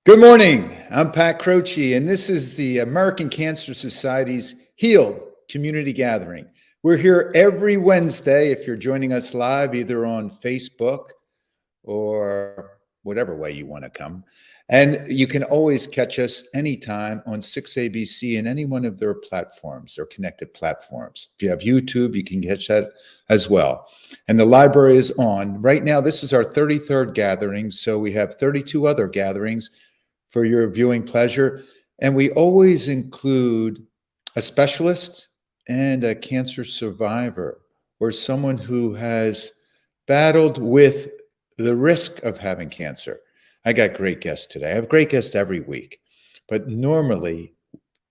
Good morning. I'm Pat Croce, and this is the American Cancer Society's Healed Community Gathering. We're here every Wednesday if you're joining us live, either on Facebook or whatever way you want to come. And you can always catch us anytime on 6ABC and any one of their platforms, their connected platforms. If you have YouTube, you can catch that as well. And the library is on. Right now, this is our 33rd gathering, so we have 32 other gatherings for your viewing pleasure. And we always include a specialist and a cancer survivor or someone who has battled with the risk of having cancer. I got great guests today. I have great guests every week, but normally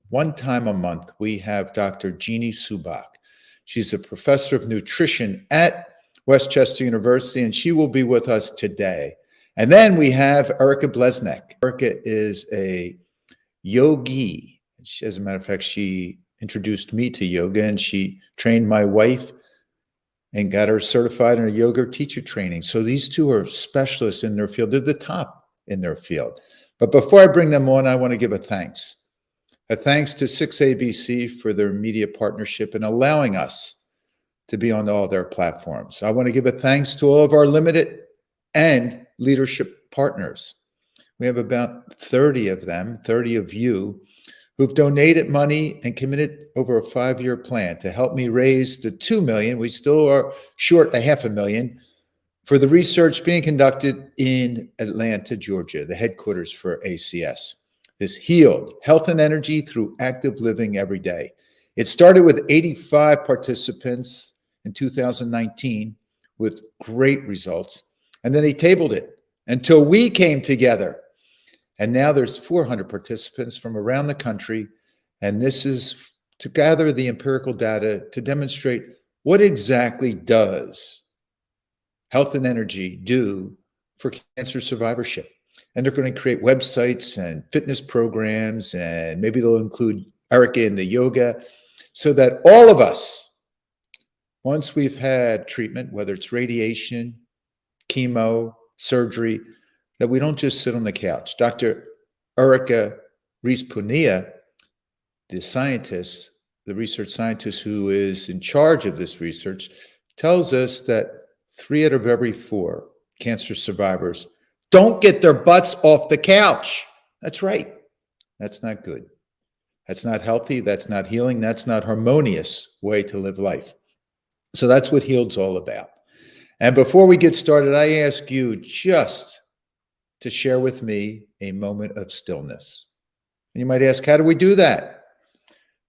one time a month, we have Dr. Jeanie Subach. She's a professor of nutrition at Westchester University, and she will be with us today. And then we have Erika Blesnick. Erika is a yogi. As a matter of fact, she introduced me to yoga, and she trained my wife and got her certified in a yoga teacher training. So these two are specialists in their field. They're the top in their field. But before I bring them on, I want to give a thanks. A thanks to 6ABC for their media partnership and allowing us to be on all their platforms. I want to give a thanks to all of our limited and leadership partners. We have about 30 of them, 30 of you, who've donated money and committed over a 5-year plan to help me raise the $2 million. We still are short $500,000 for the research being conducted in Atlanta, Georgia, the headquarters for ACS. This healed health and energy through active living every day. It started with 85 participants in 2019 with great results. And then they tabled it until we came together. And now there's 400 participants from around the country. And this is to gather the empirical data to demonstrate what exactly does health and energy do for cancer survivorship. And they're going to create websites and fitness programs, and maybe they'll include Erika in the yoga, so that all of us, once we've had treatment, whether it's radiation, chemo, surgery, that we don't just sit on the couch. Dr. Erika Blesnick, the scientist, the research scientist who is in charge of this research, tells us that 3 out of every 4 cancer survivors don't get their butts off the couch. That's right. That's not good. That's not healthy. That's not healing. That's not harmonious way to live life. So that's what Healed's all about. And before we get started, I ask you just to share with me a moment of stillness. And you might ask, how do we do that?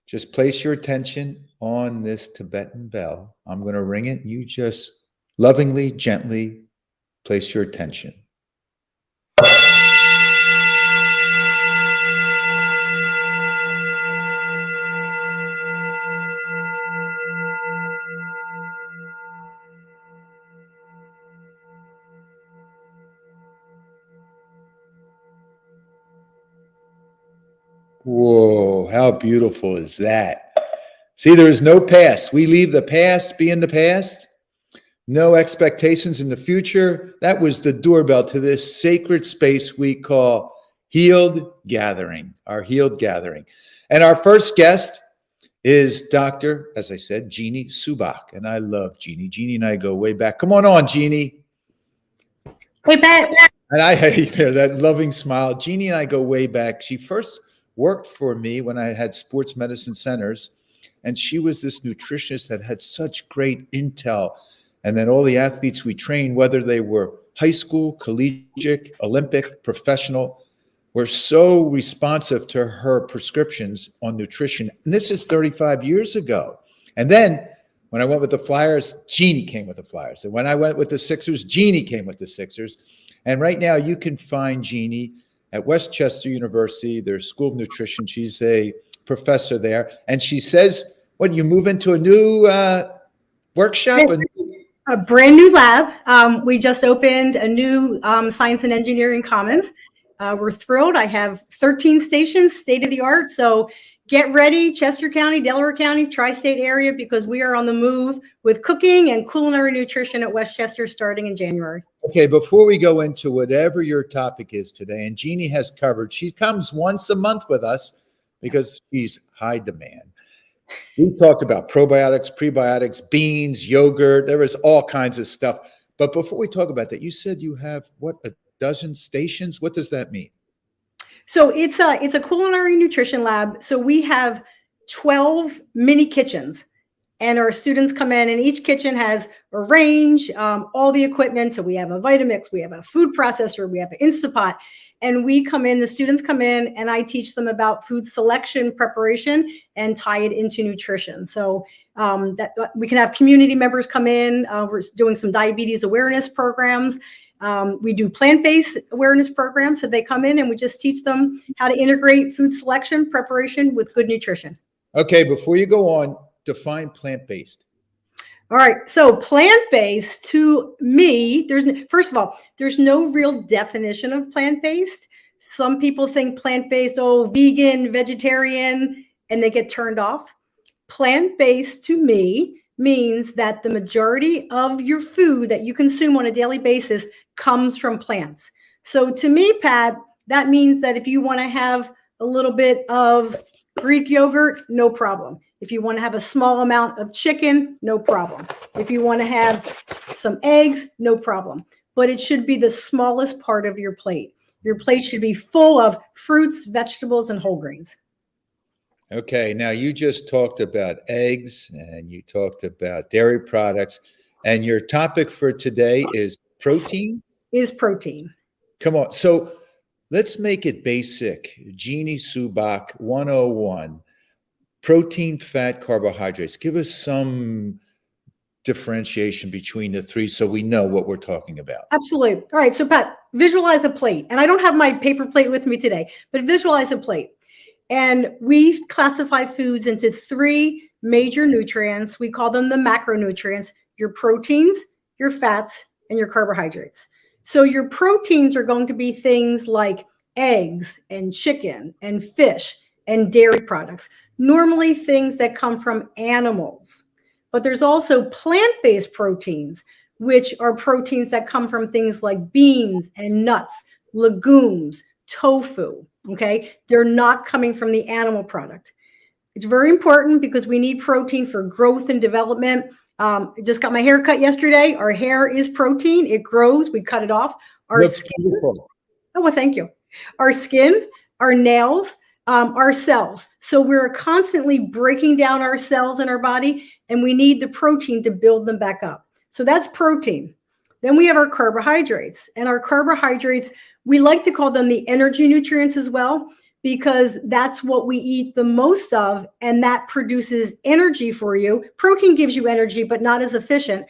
Just place your attention on this Tibetan bell. I'm going to ring it. You just lovingly, gently place your attention. Whoa, how beautiful is that? See, there is no past. We leave the past be in the past. No expectations in the future. That was the doorbell to this sacred space we call Healed Gathering, our Healed Gathering. And our first guest is Dr., as I said, Jeanie Subach. And I love Jeanie. Jeanie and I go way back. Come on, Jeanie. Hey, Pat. And I hate that loving smile. Jeanie and I go way back. She first worked for me when I had sports medicine centers, and she was this nutritionist that had such great intel. And then all the athletes we trained, whether they were high school, collegiate, Olympic, professional, were so responsive to her prescriptions on nutrition. And this is 35 years ago. And then when I went with the Flyers, Jeanie came with the Flyers. And when I went with the Sixers, Jeanie came with the Sixers. And right now you can find Jeanie at Westchester University, their School of Nutrition. She's a professor there. And she says, what, you move into a new workshop? A brand new lab. We just opened a new Science and Engineering Commons. We're thrilled. I have 13 stations, state of the art. So get ready, Chester County, Delaware County, tri-state area, because we are on the move with cooking and culinary nutrition at Westchester starting in January. Okay, before we go into whatever your topic is today, and Jeanie has covered, she comes once a month with us because she's high demand. We talked about probiotics, prebiotics, beans, yogurt. There was all kinds of stuff. But before we talk about that, you said you have, what, a dozen stations? What does that mean? So it's a culinary nutrition lab. So we have 12 mini kitchens, and our students come in, and each kitchen has a range, all the equipment. So we have a Vitamix, we have a food processor, we have an Instapot, and we come in, the students come in, and I teach them about food selection, preparation, and tie it into nutrition. So that we can have community members come in. We're doing some diabetes awareness programs. We do plant-based awareness programs. So they come in and we just teach them how to integrate food selection, preparation with good nutrition. Okay, before you go on, define plant-based. All right. So plant-based to me, first of all, there's no real definition of plant-based. Some people think plant-based, vegan, vegetarian, and they get turned off. Plant-based to me means that the majority of your food that you consume on a daily basis comes from plants. So to me, Pat, that means that if you want to have a little bit of Greek yogurt, no problem. If you want to have a small amount of chicken, no problem. If you want to have some eggs, no problem. But it should be the smallest part of your plate. Your plate should be full of fruits, vegetables, and whole grains. Okay, now you just talked about eggs and you talked about dairy products, and your topic for today is protein? Is protein. Come on. So let's make it basic. Jeanie Subach 101. Protein, fat, carbohydrates. Give us some differentiation between the three so we know what we're talking about. Absolutely. All right. So Pat, visualize a plate. And I don't have my paper plate with me today, but visualize a plate. And we classify foods into three major nutrients. We call them the macronutrients: your proteins, your fats, and your carbohydrates. So your proteins are going to be things like eggs and chicken and fish and dairy products, normally things that come from animals. But there's also plant-based proteins, which are proteins that come from things like beans and nuts, legumes, tofu. Okay, they're not coming from the animal product. It's very important because we need protein for growth and development. I just got my hair cut yesterday. Our hair is protein. It grows. We cut it off. Our Looks skin. beautiful. Oh, well, thank you. Our skin, our nails, our cells. So we're constantly breaking down our cells in our body, and we need the protein to build them back up. So that's protein. Then we have our carbohydrates, and our carbohydrates, we like to call them the energy nutrients as well, because that's what we eat the most of, and that produces energy for you. Protein gives you energy, but not as efficient.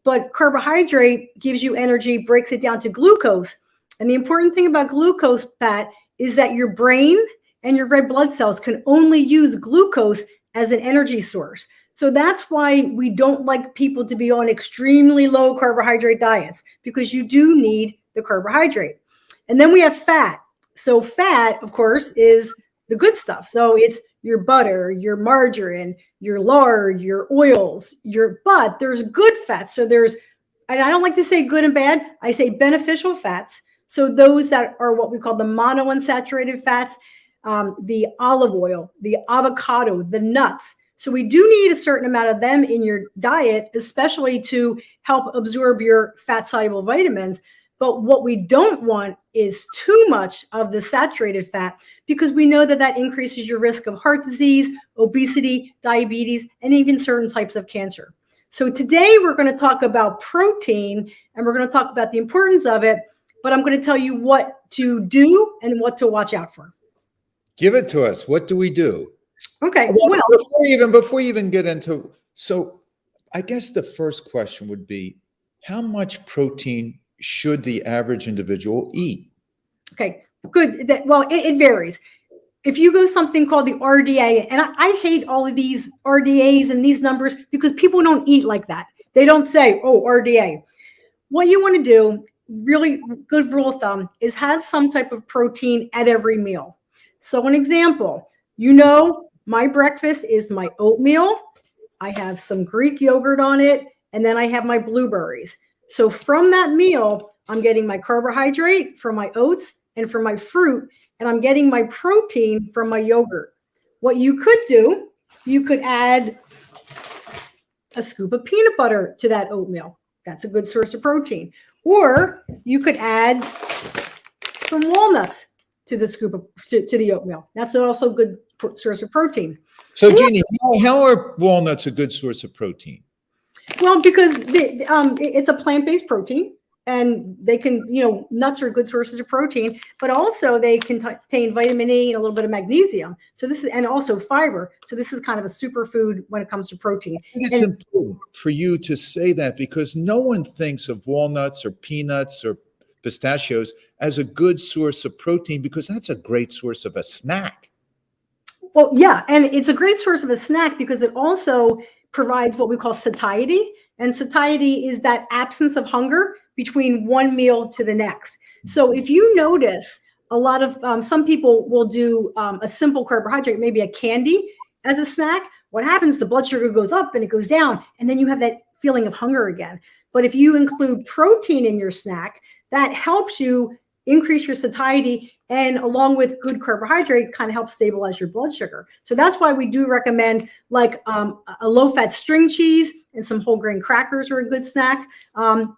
But carbohydrate gives you energy, breaks it down to glucose. And the important thing about glucose, Pat, is that your brain and your red blood cells can only use glucose as an energy source. So that's why we don't like people to be on extremely low carbohydrate diets, because you do need the carbohydrate. And then we have fat. So fat, of course, is the good stuff. So it's your butter, your margarine, your lard, your oils, but there's good fats. So and I don't like to say good and bad, I say beneficial fats. So those that are what we call the monounsaturated fats, the olive oil, the avocado, the nuts. So we do need a certain amount of them in your diet, especially to help absorb your fat-soluble vitamins. But what we don't want is too much of the saturated fat, because we know that that increases your risk of heart disease, obesity, diabetes, and even certain types of cancer. So today we're going to talk about protein, and we're going to talk about the importance of it, but I'm going to tell you what to do and what to watch out for. Give it to us. What do we do? Okay. Well, before you even get into, so I guess the first question would be, how much protein should the average individual eat? Okay, good. Well, it varies. if you go something called the RDA, and I hate all of these RDAs and these numbers because people don't eat like that. They don't say, oh, RDA. What you want to do, really good rule of thumb, is have some type of protein at every meal. So an example, my breakfast is my oatmeal. I have some Greek yogurt on it, and then I have my blueberries. So from that meal, I'm getting my carbohydrate from my oats and from my fruit, and I'm getting my protein from my yogurt. What you could do, you could add a scoop of peanut butter to that oatmeal. That's a good source of protein. Or you could add some walnuts to the to the oatmeal. That's also a good source of protein. So, Jeanie, how are walnuts a good source of protein? Well, because it's a plant-based protein, and they can, nuts are good sources of protein, but also they contain vitamin E and a little bit of magnesium. So and also fiber. So this is kind of a superfood when it comes to protein. I think it's important for you to say that, because no one thinks of walnuts or peanuts or pistachios as a good source of protein, because that's a great source of a snack. Well, yeah, and it's a great source of a snack because it also provides what we call satiety. And satiety is that absence of hunger between one meal to the next. So if you notice, a lot of some people will do a simple carbohydrate, maybe a candy as a snack. What happens? The blood sugar goes up and it goes down, and then you have that feeling of hunger again. But if you include protein in your snack, that helps you increase your satiety, and along with good carbohydrate, kind of helps stabilize your blood sugar. So that's why we do recommend like a low-fat string cheese, and some whole grain crackers are a good snack.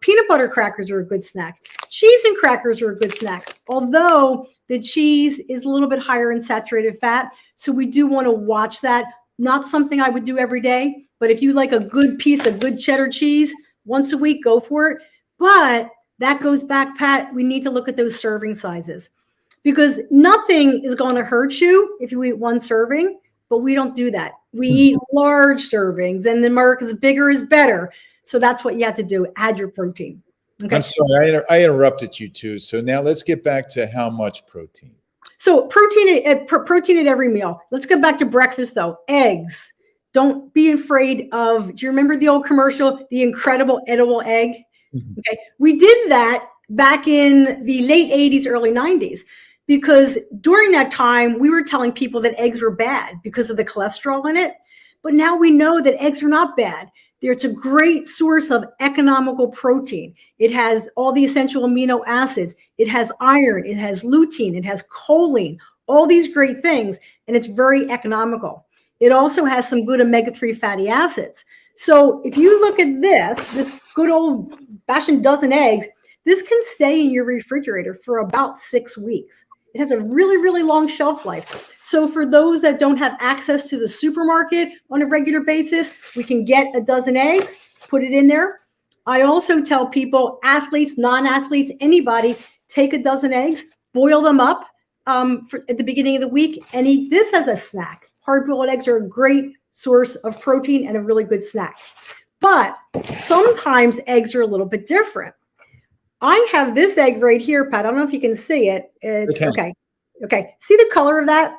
Peanut butter crackers are a good snack. Cheese and crackers are a good snack, although the cheese is a little bit higher in saturated fat. So we do want to watch that. Not something I would do every day, but if you like a good piece of good cheddar cheese once a week, go for it. But that goes back, Pat, we need to look at those serving sizes, because nothing is going to hurt you if you eat one serving, but we don't do that. We eat large servings, and the America's bigger is better. So that's what you have to do. Add your protein. Okay. I'm sorry, I interrupted you too. So now let's get back to how much protein. So protein at every meal. Let's get back to breakfast though. Eggs. Don't be afraid of, do you remember the old commercial, the incredible edible egg? Mm-hmm. Okay. We did that back in the late 80s, early 90s, because during that time, we were telling people that eggs were bad because of the cholesterol in it. But now we know that eggs are not bad. It's a great source of economical protein. It has all the essential amino acids. It has iron. It has lutein. It has choline, all these great things. And it's very economical. It also has some good omega-3 fatty acids. So if you look at this good old fashioned dozen eggs, this can stay in your refrigerator for about 6 weeks. It has a really, really long shelf life. So for those that don't have access to the supermarket on a regular basis, we can get a dozen eggs, put it in there. I also tell people, athletes, non-athletes, anybody, take a dozen eggs, boil them up at the beginning of the week, and eat this as a snack. Hard-boiled eggs are a great source of protein and a really good snack. But sometimes eggs are a little bit different. I have this egg right here, Pat. I don't know if you can see it. It's okay. Okay. See the color of that?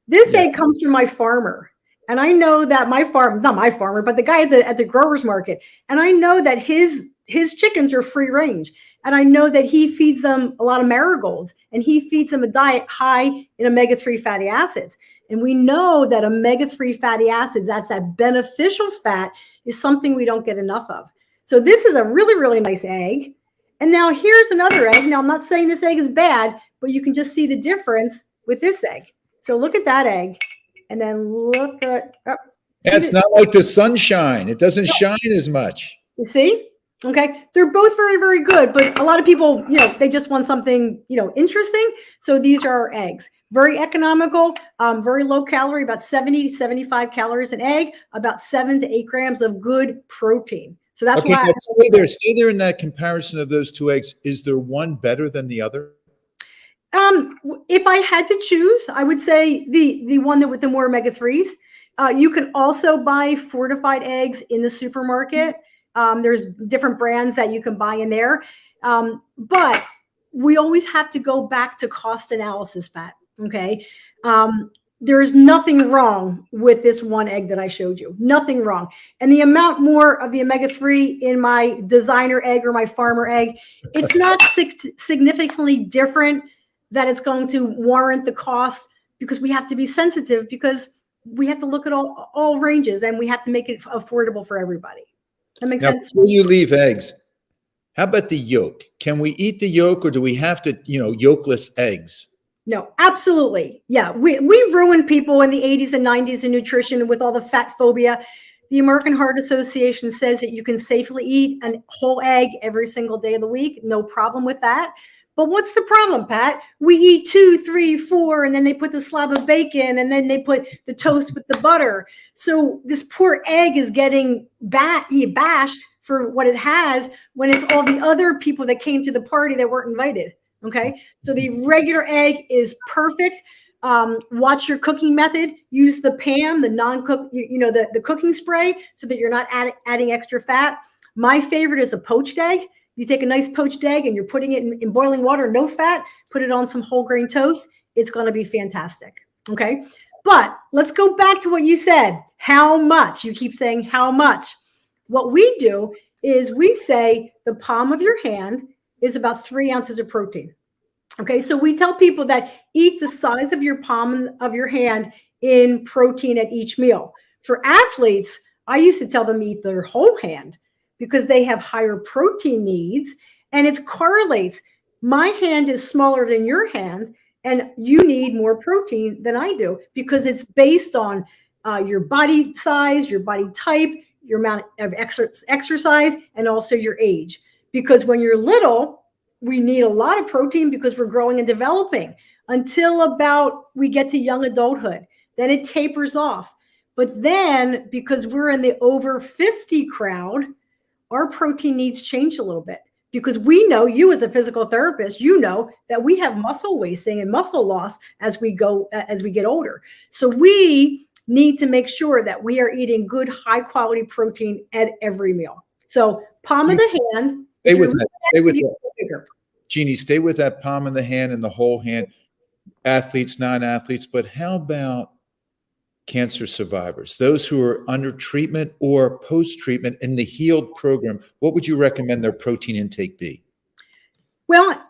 This egg comes from my farmer. And I know that not my farmer, but the guy at the growers market. And I know that his chickens are free range. And I know that he feeds them a lot of marigolds, and he feeds them a diet high in omega-3 fatty acids. And we know that omega-3 fatty acids, that's that beneficial fat, is something we don't get enough of. So this is a really, really nice egg. And now here's another egg. Now, I'm not saying this egg is bad, but you can just see the difference with this egg. So look at that egg, and then look at. It's not like the sunshine. It doesn't shine as much. You see? Okay. They're both very, very good, but a lot of people, they just want something, interesting. So these are our eggs. Very economical, very low calorie, about 70 to 75 calories an egg, about 7 to 8 grams of good protein. So that's why. Stay there in that comparison of those two eggs. Is there one better than the other? If I had to choose, I would say the one with the more omega-3s. You can also buy fortified eggs in the supermarket. There's different brands that you can buy in there. But we always have to go back to cost analysis, Pat. Okay. There's nothing wrong with this one egg that I showed you. Nothing wrong. And the amount more of the omega-3 in my designer egg or my farmer egg, it's not significantly different that it's going to warrant the cost, because we have to be sensitive, because we have to look at all ranges, and we have to make it affordable for everybody. That makes sense? Before you leave eggs, how about the yolk? Can we eat the yolk, or do we have to, yolkless eggs? No, absolutely. Yeah. We ruined people in the 80s and 90s in nutrition with all the fat phobia. The American Heart Association says that you can safely eat a whole egg every single day of the week. No problem with that. But what's the problem, Pat? We eat 2, 3, 4, and then they put the slab of bacon, and then they put the toast with the butter. So this poor egg is getting bashed for what it has, when it's all the other people that came to the party that weren't invited. Okay. So the regular egg is perfect. Watch your cooking method. Use the PAM, the non-cook, the cooking spray, so that you're not adding extra fat. My favorite is a poached egg. You take a nice poached egg and you're putting it in boiling water, no fat, put it on some whole grain toast. It's going to be fantastic. Okay. But let's go back to what you said. How much? You keep saying how much. What we do is we say the palm of your hand is about 3 ounces of protein. Okay, so we tell people that eat the size of your palm of your hand in protein at each meal. For athletes, I used to tell them eat their whole hand, because they have higher protein needs, and it correlates. My hand is smaller than your hand, and you need more protein than I do, because it's based on your body size, your body type, your amount of exercise, and also your age. Because when you're little, we need a lot of protein, because we're growing and developing until about we get to young adulthood. Then it tapers off. But then, because we're in the over 50 crowd, our protein needs change a little bit, because we know, you as a physical therapist, you know that we have muscle wasting and muscle loss as we get older. So we need to make sure that we are eating good, high quality protein at every meal. So palm of the hand. Stay with that. Jeanie, stay with that palm of the hand and the whole hand. Athletes, non-athletes, but how about cancer survivors, those who are under treatment or post-treatment in the HEALED program? What would you recommend their protein intake be? Well,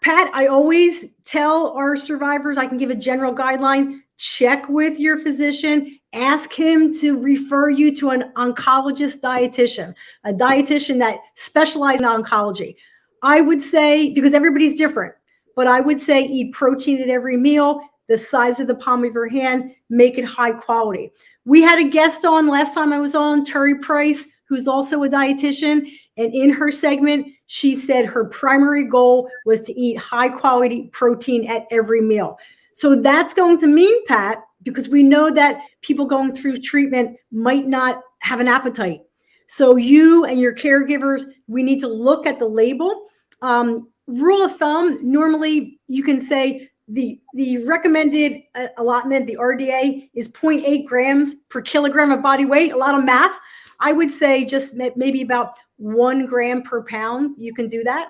Pat, I always tell our survivors, I can give a general guideline: check with your physician, ask him to refer you to an oncologist dietitian, a dietitian that specializes in oncology. I would say, because everybody's different, but I would say eat protein at every meal, the size of the palm of your hand, make it high quality. We had a guest on last time I was on, Terry Price, who's also a dietitian. And in her segment, she said her primary goal was to eat high quality protein at every meal. So that's going to mean, Pat, because we know that people going through treatment might not have an appetite. So you and your caregivers, we need to look at the label. Rule of thumb, normally you can say the recommended allotment, the RDA, is 0.8 grams per kilogram of body weight. A lot of math. I would say just maybe about 1 gram per pound. You can do that.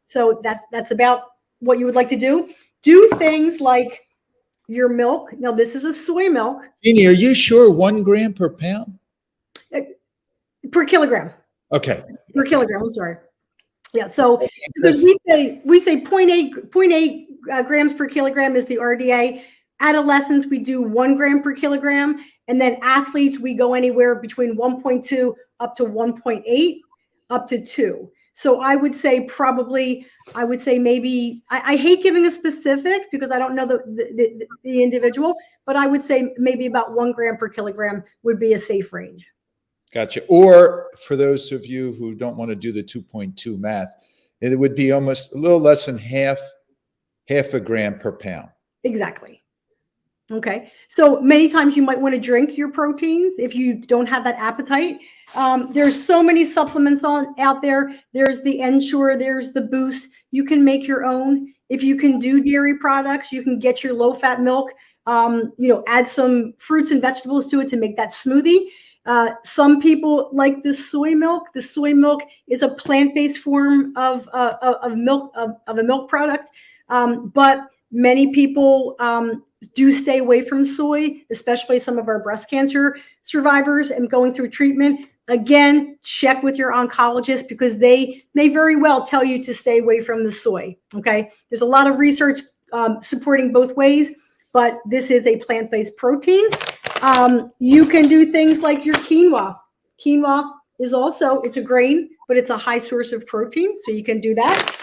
So that's about what you would like to do. Do things like your milk. Now, this is a soy milk. Jeanie, are you sure 1 gram per pound? Per kilogram. Okay. Per kilogram, I'm sorry. Yeah, so because we say 0.8 grams per kilogram is the RDA. Adolescents, we do 1 gram per kilogram. And then athletes, we go anywhere between 1.2 up to 1.8 up to 2. So I would say maybe, I hate giving a specific because I don't know the individual, but I would say maybe about 1 gram per kilogram would be a safe range. Gotcha. Or for those of you who don't want to do the 2.2 math, it would be almost a little less than half a gram per pound. Exactly. Okay. So many times you might want to drink your proteins if you don't have that appetite. There's so many supplements out there. There's the Ensure, there's the Boost. You can make your own. If you can do dairy products, you can get your low-fat milk. Add some fruits and vegetables to it to make that smoothie. Some people like the soy milk. The soy milk is a plant-based form of milk, of a milk product. But many people do stay away from soy, especially some of our breast cancer survivors and going through treatment. Again, check with your oncologist because they may very well tell you to stay away from the soy. Okay. There's a lot of research supporting both ways, but this is a plant-based protein. You can do things like your quinoa. Quinoa is also, it's a grain, but it's a high source of protein. So you can do that.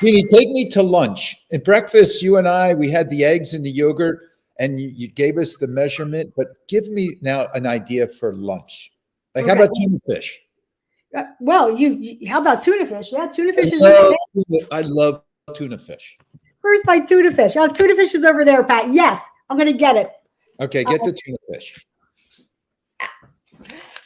Jeanie, take me to lunch. At breakfast, you and I, we had the eggs and the yogurt, and you gave us the measurement, but give me now an idea for lunch. Like, how about tuna fish? Well, how about tuna fish? Yeah, tuna fish is I love tuna fish. Where's my tuna fish? Oh, tuna fish is over there, Pat. Yes, I'm going to get it. Okay, get the tuna fish.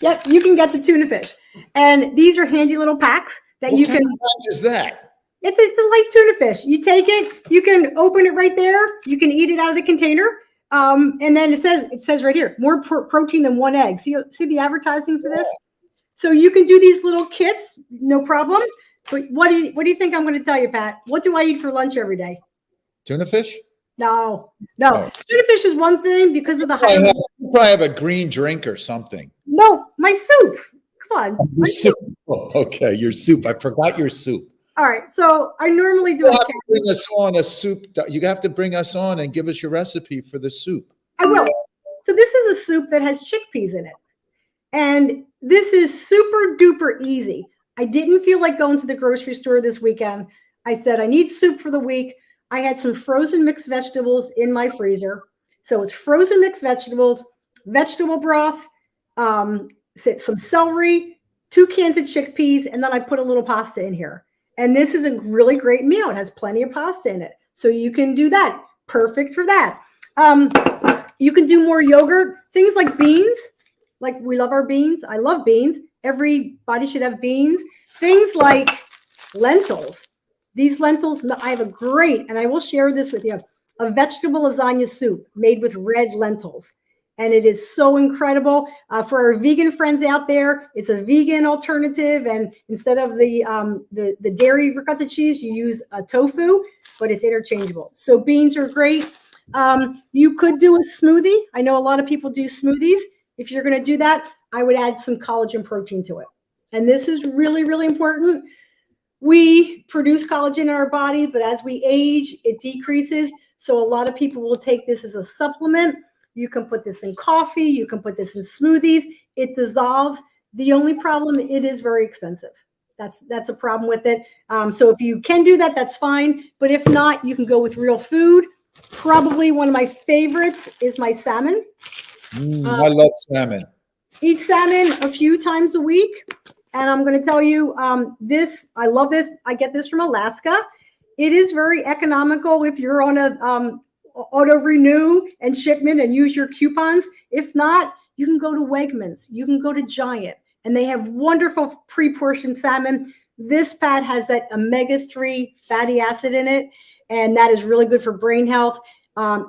Yep, you can get the tuna fish. And these are handy little packs that What you kind can. of pack is that? It's a light tuna fish. You take it, you can open it right there. You can eat it out of the container. And then it says right here, more protein than one egg. See the advertising for this? So you can do these little kits, no problem. But what do you think I'm going to tell you, Pat? What do I eat for lunch every day? Tuna fish? No. Oh. Tuna fish is one thing because of the high. You probably have a green drink or something. No, my soup. Come on. Your soup. Oh, okay, your soup. I forgot your soup. All right. So I normally do. You have to bring us on a soup. You have to bring us on and give us your recipe for the soup. I will. So this is a soup that has chickpeas in it. And this is super duper easy. I didn't feel like going to the grocery store this weekend. I said, I need soup for the week. I had some frozen mixed vegetables in my freezer. So it's frozen mixed vegetables, vegetable broth, some celery, 2 cans of chickpeas, and then I put a little pasta in here. And this is a really great meal. It has plenty of pasta in it. So you can do that. Perfect for that. You can do more yogurt, things like beans. Like we love our beans. I love beans. Everybody should have beans. Things like lentils. These lentils, I have a great, and I will share this with you, a vegetable lasagna soup made with red lentils. And it is so incredible. For our vegan friends out there, it's a vegan alternative. And instead of the dairy ricotta cheese, you use a tofu, but it's interchangeable. So beans are great. You could do a smoothie. I know a lot of people do smoothies. If you're going to do that, I would add some collagen protein to it. And this is really, really important. We produce collagen in our body, but as we age, it decreases. So a lot of people will take this as a supplement. You can put this in coffee. You can put this in smoothies. It dissolves. The only problem, it is very expensive. That's a problem with it. So if you can do that, that's fine. But if not, you can go with real food. Probably one of my favorites is my salmon. I love salmon. Eat salmon a few times a week. And I'm going to tell you I love this. I get this from Alaska. It is very economical if you're on a auto renew and shipment and use your coupons. If not, you can go to Wegmans. You can go to Giant. And they have wonderful pre-portioned salmon. This pad has that omega-3 fatty acid in it. And that is really good for brain health.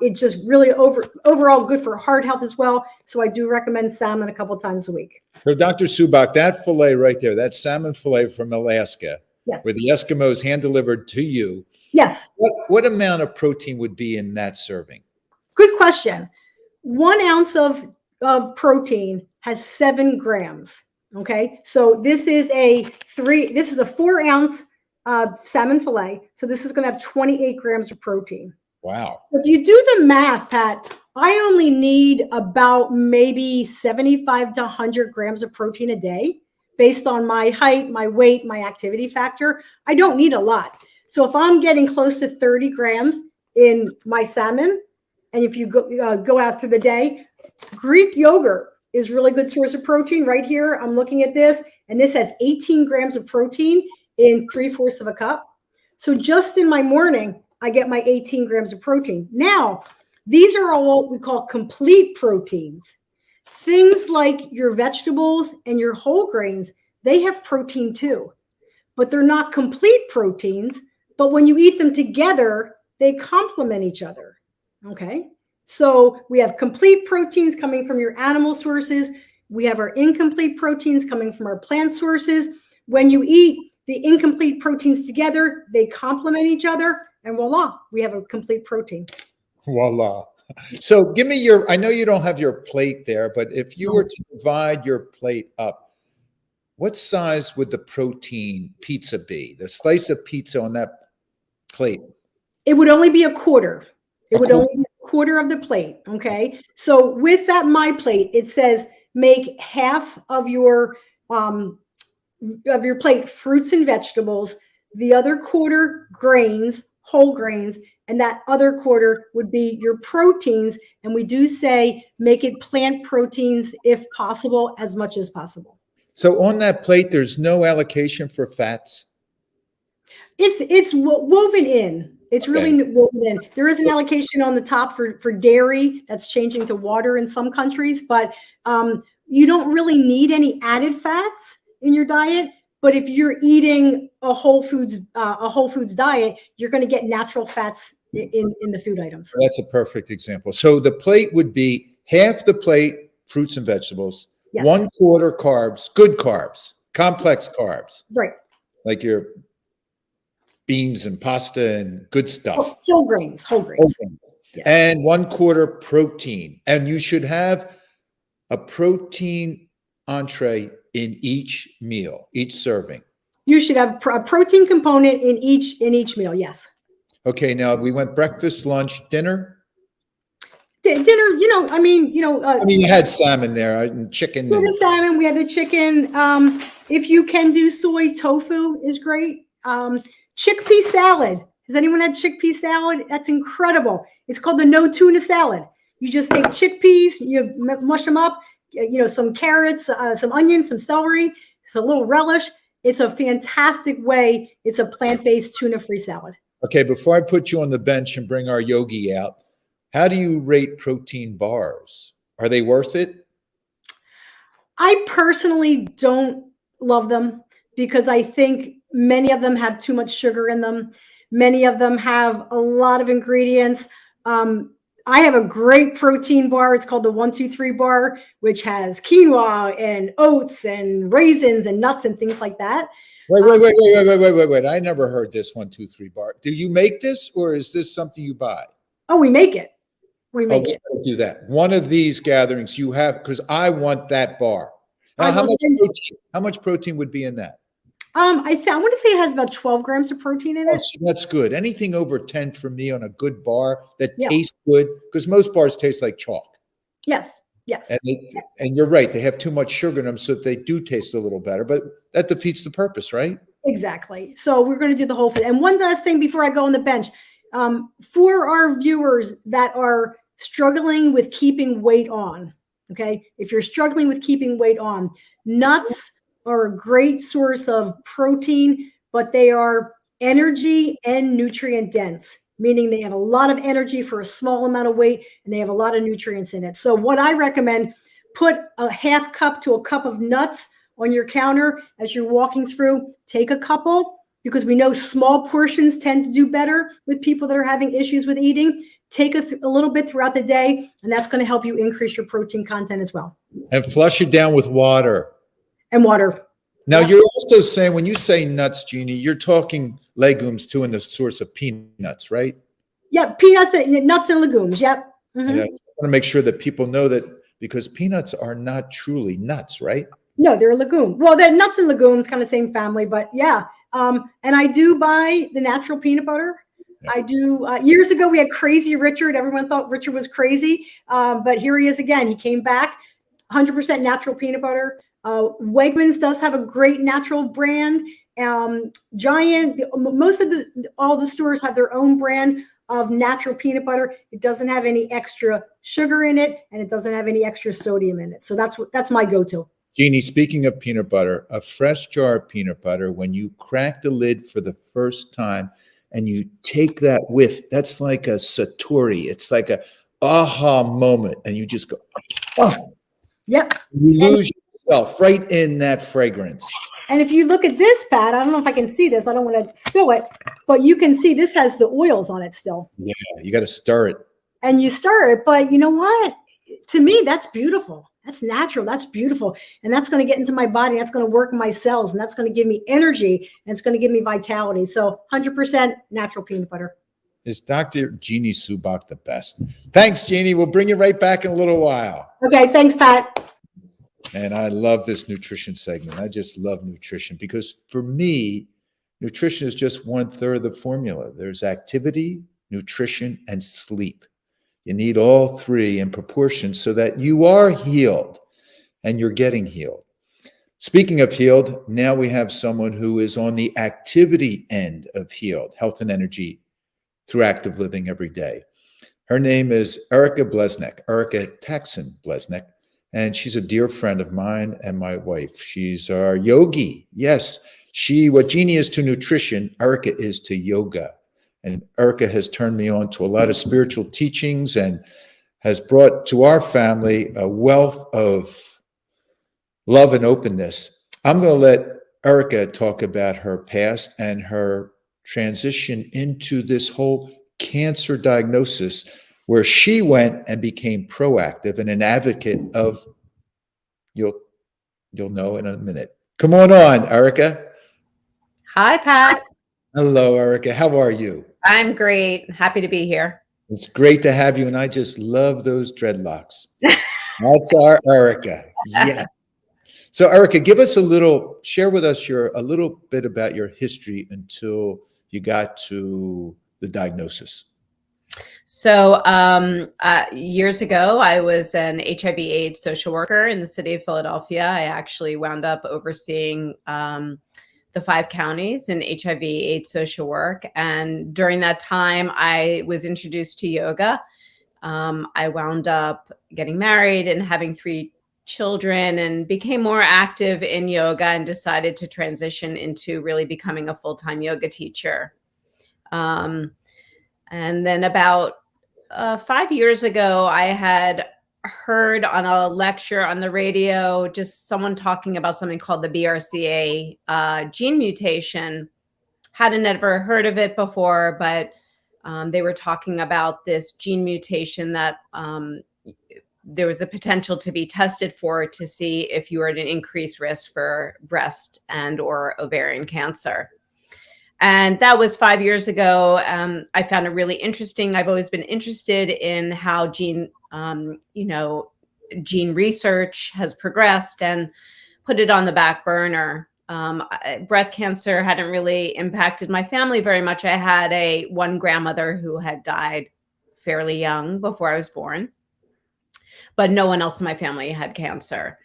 It's just really overall good for heart health as well. So I do recommend salmon a couple times a week. So Dr. Subach, that filet right there, that salmon filet from Alaska, yes, where the Eskimos hand delivered to you. Yes. What amount of protein would be in that serving? Good question. 1 ounce of protein has 7 grams. Okay. So this is a 4 ounce salmon filet. So this is going to have 28 grams of protein. Wow. If you do the math, Pat, I only need about maybe 75 to 100 grams of protein a day based on my height, my weight, my activity factor. I don't need a lot. So if I'm getting close to 30 grams in my salmon, and if you go out through the day, Greek yogurt is really good source of protein. Right here, I'm looking at this, and this has 18 grams of protein in 3/4 of a cup. So just in my morning, I get my 18 grams of protein. Now, these are all what we call complete proteins. Things like your vegetables and your whole grains, they have protein too, but they're not complete proteins. But when you eat them together, they complement each other. Okay. So we have complete proteins coming from your animal sources. We have our incomplete proteins coming from our plant sources. When you eat the incomplete proteins together, they complement each other. And voila, we have a complete protein. Voila. So give me your, I know you don't have your plate there, but if you were to divide your plate up, what size would the protein pizza be? The slice of pizza on that plate? It would only be a quarter. It A would quarter. only be a quarter of the plate. Okay. So with that, my plate, it says make half of your plate fruits and vegetables, the other quarter grains, whole grains, and that other quarter would be your proteins. And we do say make it plant proteins if possible, as much as possible. So on that plate, there's no allocation for fats? It's woven in. It's really woven in. There is an allocation on the top for dairy that's changing to water in some countries, but you don't really need any added fats in your diet. But if you're eating a whole foods diet, you're going to get natural fats in the food items. That's a perfect example. So the plate would be half the plate, fruits and vegetables, Yes. 1/4 carbs, good carbs, complex carbs, Right. like your beans and pasta and good stuff. Whole grains. Yes. And 1/4 protein. And you should have a protein entree in each meal, each serving. You should have a protein component in each meal. Yes. Okay, now we went breakfast, lunch, dinner. Dinner, I mean, you had salmon there and chicken. We had the salmon, we had the chicken. If you can do soy tofu is great. Chickpea salad. Has anyone had chickpea salad? That's incredible. It's called the no tuna salad. You just take chickpeas, you mush them up, some carrots, some onions, some celery, it's a little relish. It's a fantastic way. It's a plant-based tuna-free salad. Okay, before I put you on the bench and bring our yogi out, how do you rate protein bars? Are they worth it? I personally don't love them because I think many of them have too much sugar in them. Many of them have a lot of ingredients. I have a great protein bar. It's called the 1-2-3 bar, which has quinoa and oats and raisins and nuts and things like that. Wait. I never heard this 1-2-3 bar. Do you make this or is this something you buy? Oh, we make it. We make it. Do that. One of these gatherings you have, because I want that bar. Now, how much protein would be in that? I want to say it has about 12 grams of protein in it. That's good. Anything over 10 for me on a good bar that tastes good, because most bars taste like chalk. Yes. And you're right. They have too much sugar in them, so they do taste a little better, but that defeats the purpose, right? Exactly. So we're going to do the whole thing. And one last thing before I go on the bench, for our viewers that are struggling with keeping weight on, okay? If you're struggling with keeping weight on, nuts are a great source of protein, but they are energy and nutrient dense, meaning they have a lot of energy for a small amount of weight and they have a lot of nutrients in it. So what I recommend, put a half cup to a cup of nuts on your counter as you're walking through. Take a couple, because we know small portions tend to do better with people that are having issues with eating. Take a little bit throughout the day, and that's going to help you increase your protein content as well. And flush it down with water. And water. Now, you're also saying, when you say nuts, Jeanie, you're talking legumes too, in the source of peanuts, right? Yeah, peanuts, nuts and legumes. Yep. Mm-hmm. Yeah, I want to make sure that people know that, because peanuts are not truly nuts, right? No, they're a legume. Well, they're nuts and legumes, kind of same family, but yeah. And I do buy the natural peanut butter. Yeah. I do. Years ago, we had Crazy Richard. Everyone thought Richard was crazy, but here he is again. He came back, 100% natural peanut butter. Wegmans does have a great natural brand. Giant, all the stores have their own brand of natural peanut butter. It doesn't have any extra sugar in it, and it doesn't have any extra sodium in it. So that's my go-to. Jeanie, speaking of peanut butter, a fresh jar of peanut butter, when you crack the lid for the first time and you take that whiff, that's like a satori. It's like a aha moment, and you just go, oh. Yep. You lose yourself right in that fragrance. And if you look at this, Pat, I don't know if I can see this. I don't want to spill it, but you can see this has the oils on it still. Yeah, you got to stir it. And you stir it, but you know what? To me, that's beautiful. That's natural. That's beautiful. And that's going to get into my body. That's going to work in my cells. And that's going to give me energy. And it's going to give me vitality. So 100% natural peanut butter. Is Dr. Jeanie Subach the best? Thanks, Jeanie. We'll bring you right back in a little while. Okay, thanks, Pat. And I love this nutrition segment. I just love nutrition because for me, nutrition is just 1/3 of the formula. There's activity, nutrition, and sleep. You need all three in proportion so that you are healed and you're getting healed. Speaking of healed, now we have someone who is on the activity end of healed, health and energy through active living every day. Her name is Erika Blesnick, Erika Taxin Bleznak, and she's a dear friend of mine and my wife. She's our yogi. Yes, what Jeanie is to nutrition, Erika is to yoga. And Erika has turned me on to a lot of spiritual teachings and has brought to our family a wealth of love and openness. I'm going to let Erika talk about her past and her transition into this whole cancer diagnosis, where she went and became proactive and an advocate of, you'll know in a minute. Come on, Erika. Hi, Pat. Hello, Erika. How are you? I'm great. Happy to be here. It's great to have you, and I just love those dreadlocks. That's our Erika. Yeah. So, Erika, share with us a little bit about your history until you got to the diagnosis. So years ago, I was an HIV/AIDS social worker in the city of Philadelphia. I actually wound up overseeing the 5 counties in HIV/AIDS social work. And during that time, I was introduced to yoga. I wound up getting married and having 3 children and became more active in yoga and decided to transition into really becoming a full-time yoga teacher. And then about 5 years ago, I had heard on a lecture on the radio, just someone talking about something called the BRCA gene mutation. Hadn't ever heard of it before, but they were talking about this gene mutation that there was the potential to be tested for to see if you were at an increased risk for breast and or ovarian cancer. And that was 5 years ago. I found it really interesting. I've always been interested in how gene research has progressed and put it on the back burner. Breast cancer hadn't really impacted my family very much. I had one grandmother who had died fairly young before I was born, but no one else in my family had cancer.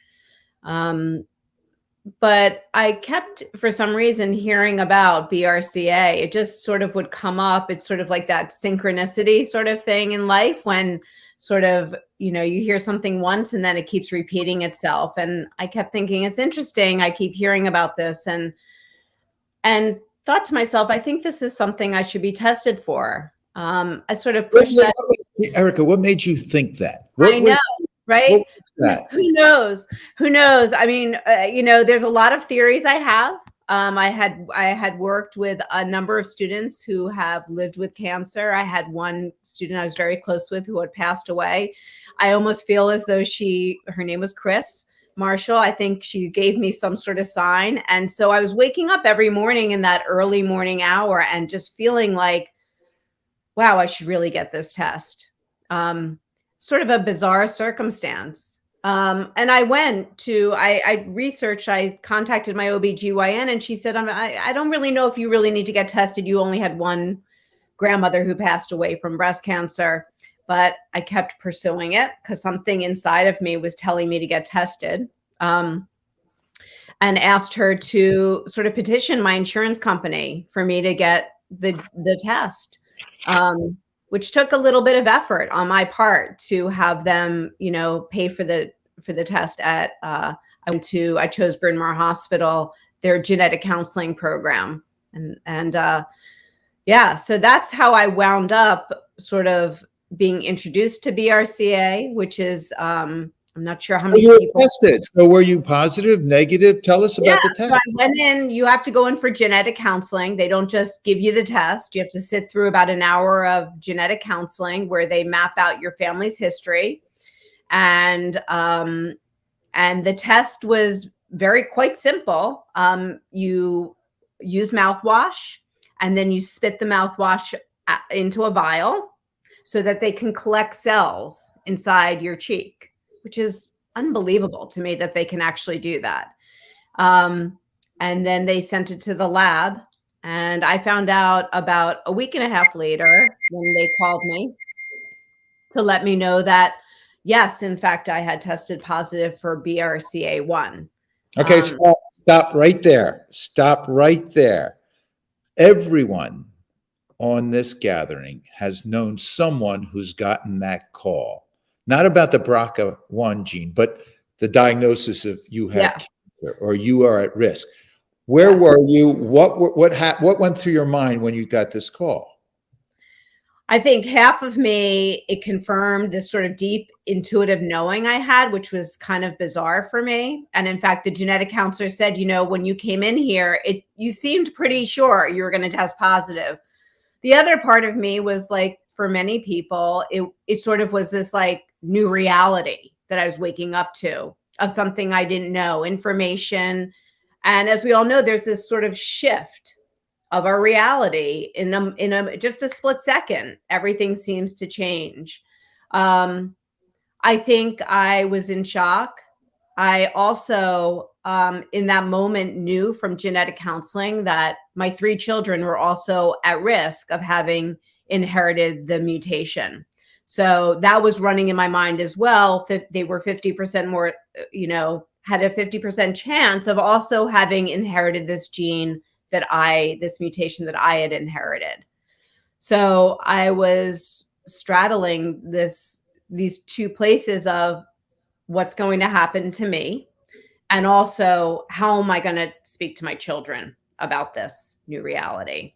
But I kept, for some reason, hearing about BRCA. It just sort of would come up. It's sort of like that synchronicity sort of thing in life when sort of, you hear something once and then it keeps repeating itself. And I kept thinking, it's interesting. I keep hearing about this and thought to myself, I think this is something I should be tested for. I sort of pushed that. Erika, what made you think that? I know, right? Who knows? I mean, there's a lot of theories I have. I had worked with a number of students who have lived with cancer. I had one student I was very close with who had passed away. I almost feel as though her name was Chris Marshall. I think she gave me some sort of sign. And so I was waking up every morning in that early morning hour and just feeling like, wow, I should really get this test. Sort of a bizarre circumstance. And I researched, I contacted my OBGYN and she said, I don't really know if you really need to get tested. You only had one grandmother who passed away from breast cancer, but I kept pursuing it because something inside of me was telling me to get tested. And asked her to sort of petition my insurance company for me to get the test. Which took a little bit of effort on my part to have them, pay for the test I chose Bryn Mawr Hospital, their genetic counseling program. So that's how I wound up sort of being introduced to BRCA, which is, I'm not sure how many people tested. So were you positive, negative? Tell us about the test. So I went in, you have to go in for genetic counseling. They don't just give you the test. You have to sit through about an hour of genetic counseling where they map out your family's history. And the test was quite simple. You use mouthwash and then you spit the mouthwash into a vial so that they can collect cells inside your cheek, which is unbelievable to me that they can actually do that. And then they sent it to the lab, and I found out about a week and a half later when they called me to let me know that, yes, in fact, I had tested positive for BRCA1. Okay, stop right there. Stop right there. Everyone on this gathering has known someone who's gotten that call, not about the BRCA1 gene, but the diagnosis of you have cancer or you are at risk. Where were you? What went through your mind when you got this call? I think half of me, it confirmed this sort of deep intuitive knowing I had, which was kind of bizarre for me. And in fact, the genetic counselor said, you know, when you came in here, you seemed pretty sure you were going to test positive. The other part of me was like, for many people, it sort of was this like new reality that I was waking up to of something I didn't know, information. And as we all know, there's this sort of shift of our reality in just a split second. Everything seems to change. I think I was in shock. I also, in that moment, knew from genetic counseling that my 3 children were also at risk of having inherited the mutation. So that was running in my mind as well. They were 50% more, had a 50% chance of also having inherited this gene this mutation that I had inherited. So I was straddling these two places of what's going to happen to me, and also how am I going to speak to my children about this new reality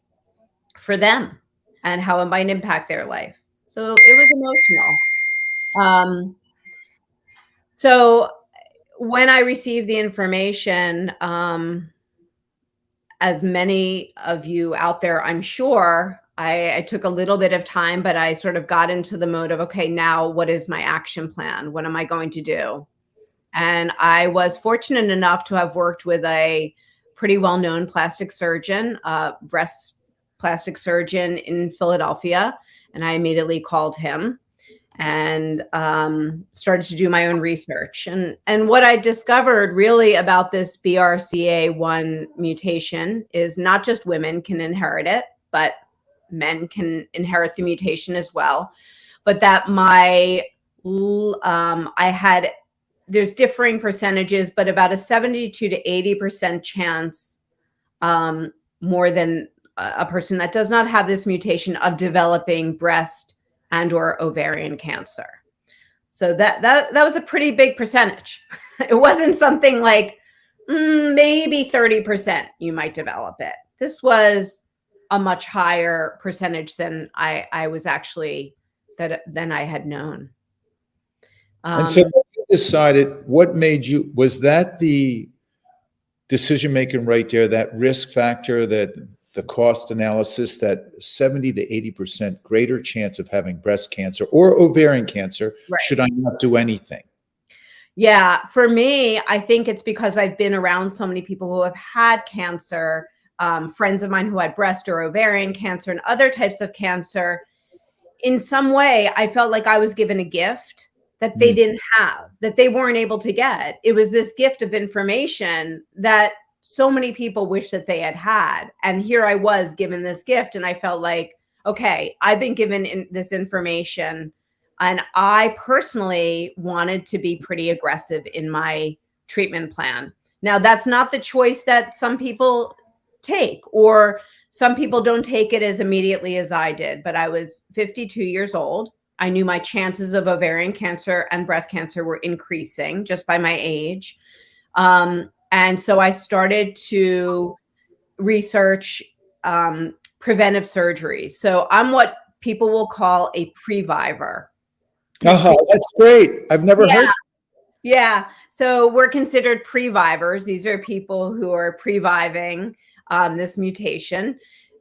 for them and how it might impact their life. So it was emotional. So when I received the information, as many of you out there, I'm sure, I took a little bit of time, but I sort of got into the mode of, okay, now what is my action plan? What am I going to do? And I was fortunate enough to have worked with a pretty well-known plastic surgeon, breast plastic surgeon in Philadelphia. And I immediately called him and started to do my own research. And what I discovered really about this BRCA1 mutation is not just women can inherit it, but men can inherit the mutation as well. But that there's differing percentages, but about a 72 to 80% chance more than a person that does not have this mutation of developing breast and or ovarian cancer. So that was a pretty big percentage. It wasn't something like maybe 30% you might develop it. This was a much higher percentage than I was actually than I had known. And so you decided, what made you, was that the decision making right there, that risk factor, that the cost analysis, that 70 to 80% greater chance of having breast cancer or ovarian cancer, right, should I not do anything? Yeah, for me, I think it's because I've been around so many people who have had cancer, friends of mine who had breast or ovarian cancer and other types of cancer. In some way, I felt like I was given a gift that they didn't have, that they weren't able to get. It was this gift of information that so many people wish that they had had. And here I was given this gift, and I felt like, okay, I've been given this information, and I personally wanted to be pretty aggressive in my treatment plan. Now, that's not the choice that some people take, or some people don't take it as immediately as I did, but I was 52 years old. I knew my chances of ovarian cancer and breast cancer were increasing just by my age. And so I started to research preventive surgeries. So I'm what people will call a previvor. That's great. I've never heard. Yeah. So we're considered previvors. These are people who are previving this mutation.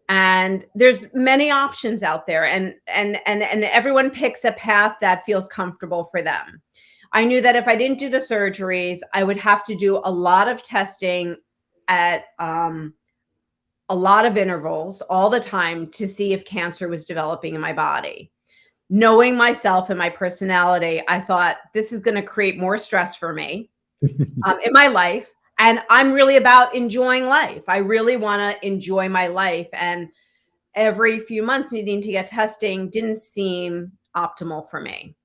And there's many options out there, and everyone picks a path that feels comfortable for them. I knew that if I didn't do the surgeries, I would have to do a lot of testing at a lot of intervals all the time to see if cancer was developing in my body. Knowing myself and my personality, I thought this is going to create more stress for me in my life. And I'm really about enjoying life. I really want to enjoy my life. And every few months needing to get testing didn't seem optimal for me.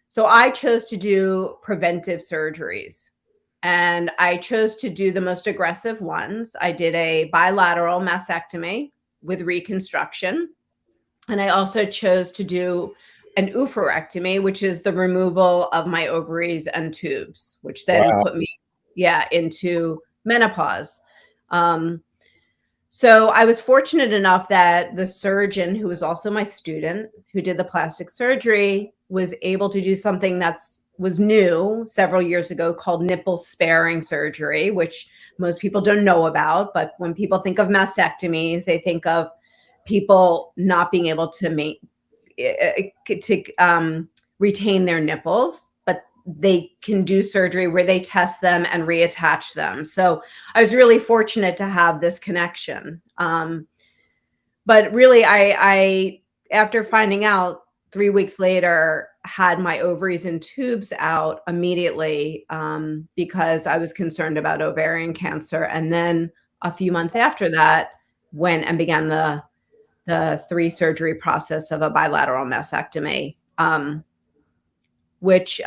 So I chose to do preventive surgeries. And I chose to do the most aggressive ones. I did a bilateral mastectomy with reconstruction. And I also chose to do an oophorectomy, which is the removal of my ovaries and tubes, which then put me, into menopause. So I was fortunate enough that the surgeon, who was also my student, who did the plastic surgery, was able to do something was new several years ago called nipple sparing surgery, which most people don't know about. But when people think of mastectomies, they think of people not being able to retain their nipples, but they can do surgery where they test them and reattach them. So I was really fortunate to have this connection. But really, I after finding out 3 weeks later, had my ovaries and tubes out immediately because I was concerned about ovarian cancer. And then a few months after that, went and began the 3 surgery process of a bilateral mastectomy, which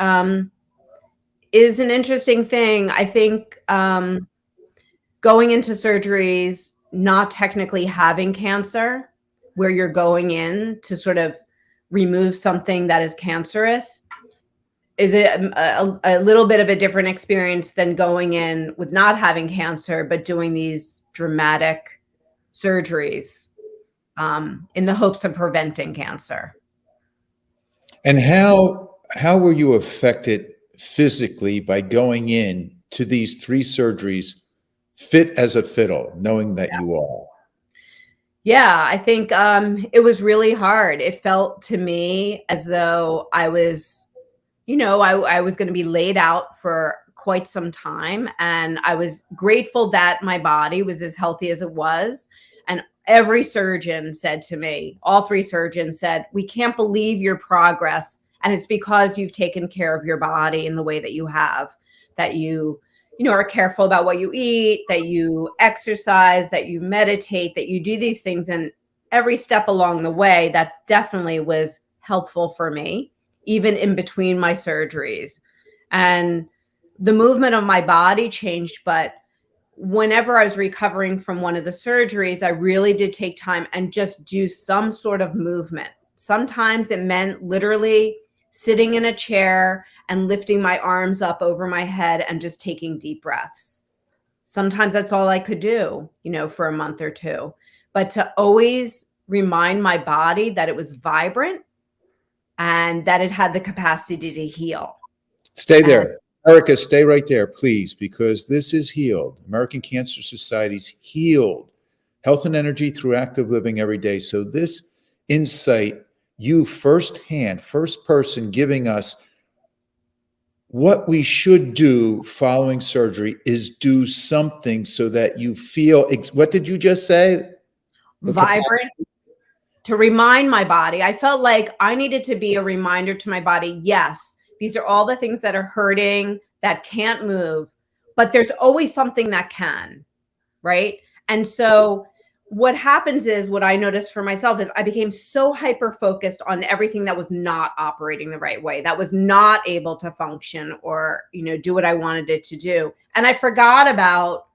is an interesting thing. I think going into surgeries, not technically having cancer, where you're going in to sort of remove something that is cancerous, is a little bit of a different experience than going in with not having cancer, but doing these dramatic surgeries in the hopes of preventing cancer. And how were you affected physically by going in to these 3 surgeries fit as a fiddle, knowing that you are? Yeah, I think it was really hard. It felt to me as though I was, I was going to be laid out for quite some time. And I was grateful that my body was as healthy as it was. And every surgeon said to me, all 3 surgeons said, we can't believe your progress. And it's because you've taken care of your body in the way that you have, that you are careful about what you eat, that you exercise, that you meditate, that you do these things. And every step along the way, that definitely was helpful for me, even in between my surgeries. And the movement of my body changed, but whenever I was recovering from one of the surgeries, I really did take time and just do some sort of movement. Sometimes it meant literally sitting in a chair and lifting my arms up over my head and just taking deep breaths. Sometimes that's all I could do, for a month or 2. But to always remind my body that it was vibrant and that it had the capacity to heal. Stay there. Erika, stay right there, please, because this is Healed. American Cancer Society's Healed. Health and energy through active living every day. So this insight, you firsthand, first person giving us what we should do following surgery is do something so that you feel, what did you just say? Vibrant. To remind my body. I felt like I needed to be a reminder to my body. Yes, these are all the things that are hurting, that can't move, but there's always something that can, right? And so what happens is, what I noticed for myself is I became so hyper-focused on everything that was not operating the right way, that was not able to function or, do what I wanted it to do. And I forgot about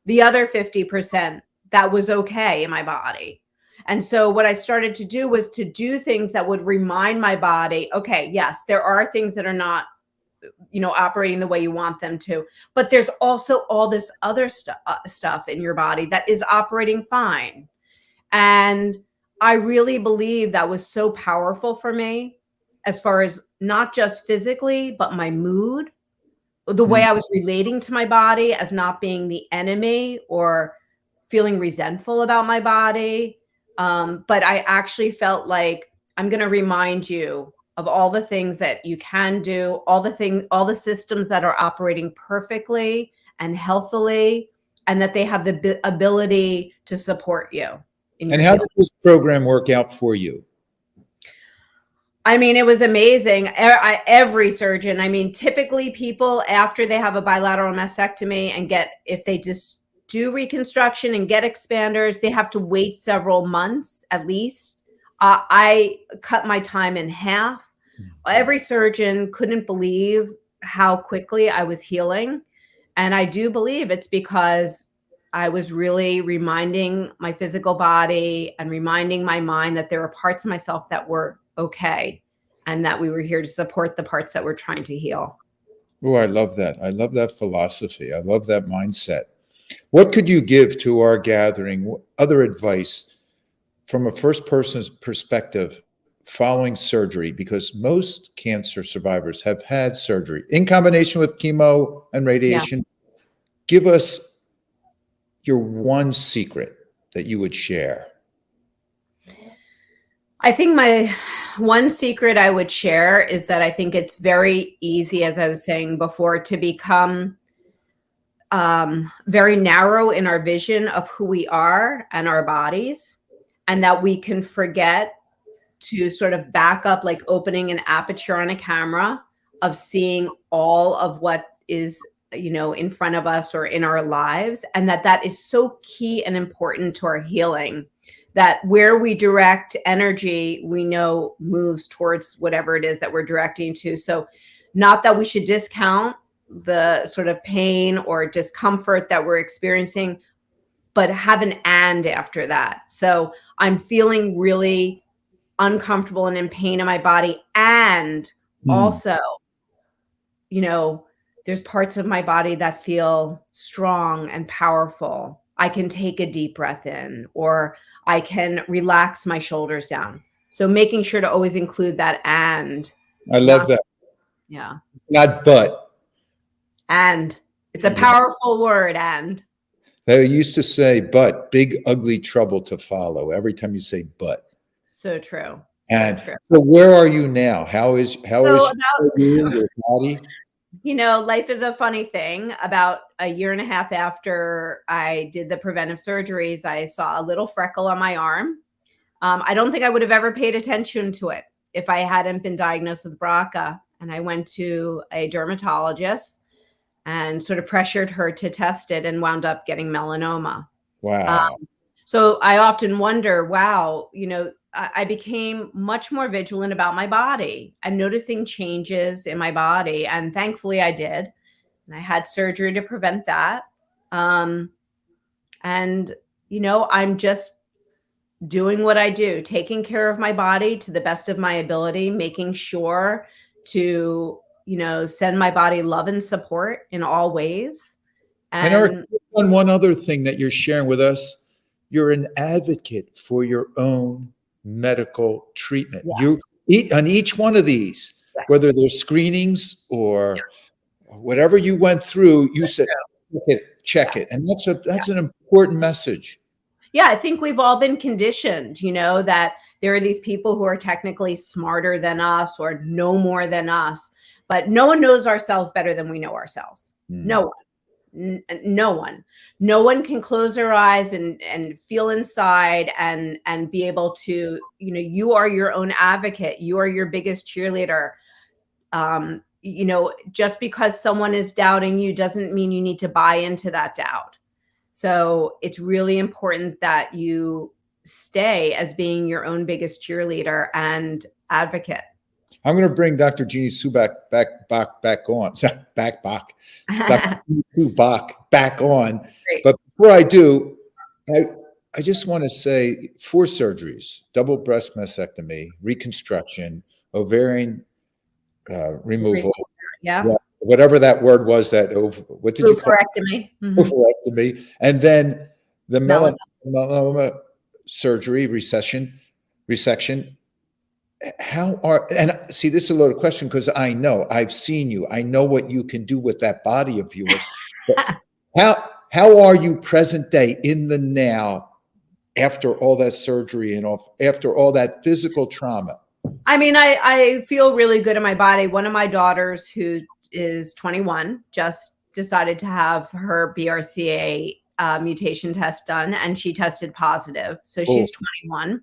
the other 50% that was okay in my body. And so what I started to do was to do things that would remind my body, okay, yes, there are things that are not, operating the way you want them to, but there's also all this other stuff in your body that is operating fine. And I really believe that was so powerful for me, as far as not just physically, but my mood, the way I was relating to my body as not being the enemy or feeling resentful about my body. But I actually felt like, I'm going to remind you of all the things that you can do, all the systems that are operating perfectly and healthily, and that they have the ability to support you. And how did this program work out for you? I mean, it was amazing. Every surgeon, I mean, typically people after they have a bilateral mastectomy and if they just do reconstruction and get expanders, they have to wait several months at least. I cut my time in half. Every surgeon couldn't believe how quickly I was healing. And I do believe it's because I was really reminding my physical body and reminding my mind that there were parts of myself that were okay, and that we were here to support the parts that we're trying to heal. Oh, I love that. I love that philosophy. I love that mindset. What could you give to our gathering, other advice from a first person's perspective following surgery? Because most cancer survivors have had surgery in combination with chemo and radiation. Yeah. Give us your one secret that you would share. I think my one secret I would share is that I think it's very easy, as I was saying before, to become very narrow in our vision of who we are and our bodies, and that we can forget to sort of back up, like opening an aperture on a camera, of seeing all of what is, you know, in front of us or in our lives. And that is so key and important to our healing, that where we direct energy, we know moves towards whatever it is that we're directing to. So not that we should discount the sort of pain or discomfort that we're experiencing, but have an and after that. So I'm feeling really uncomfortable and in pain in my body. And also, you know, there's parts of my body that feel strong and powerful. I can take a deep breath in, or I can relax my shoulders down. So making sure to always include that and. I love that. Yeah. Not but. And. It's a powerful word, and. They used to say, but, big, ugly trouble to follow every time you say but. So true. And so true. So where are you now? How is your body? You know, life is a funny thing. About a year and a half after I did the preventive surgeries, I saw a little freckle on my arm. I don't think I would have ever paid attention to it if I hadn't been diagnosed with BRCA. And I went to a dermatologist and sort of pressured her to test it, and wound up getting melanoma. Wow. So I often wonder, wow, you know, I became much more vigilant about my body and noticing changes in my body. And thankfully I did. And I had surgery to prevent that. And, you know, I'm just doing what I do, taking care of my body to the best of my ability, making sure to, you know, send my body love and support in all ways. And one other thing that you're sharing with us, you're an advocate for your own medical treatment. Yes. You eat on each one of these, yes, whether they're screenings or whatever you went through, you said, check it. And that's an important message. Yeah, I think we've all been conditioned, you know, that there are these people who are technically smarter than us or know more than us, but no one knows ourselves better than we know ourselves. No one. No one can close their eyes and feel inside and be able to, you know, you are your own advocate. You are your biggest cheerleader. You know, just because someone is doubting you doesn't mean you need to buy into that doubt. So it's really important that you stay as being your own biggest cheerleader and advocate. I'm going to bring Dr. Jeanie Subach back on. Dr. Subach back on. Great. But before I do, I just want to say 4 surgeries: double breast mastectomy, reconstruction, ovarian removal. Yeah. Whatever that word was, what did you call it? Oophorectomy. Oophorectomy. And then the melanoma surgery, resection. And see, this is a loaded question because I know, I've seen you. I know what you can do with that body of yours. How are you present day in the now after all that surgery and after all that physical trauma? I mean, I feel really good in my body. One of my daughters, who is 21, just decided to have her BRCA mutation test done, and she tested positive. So she's 21.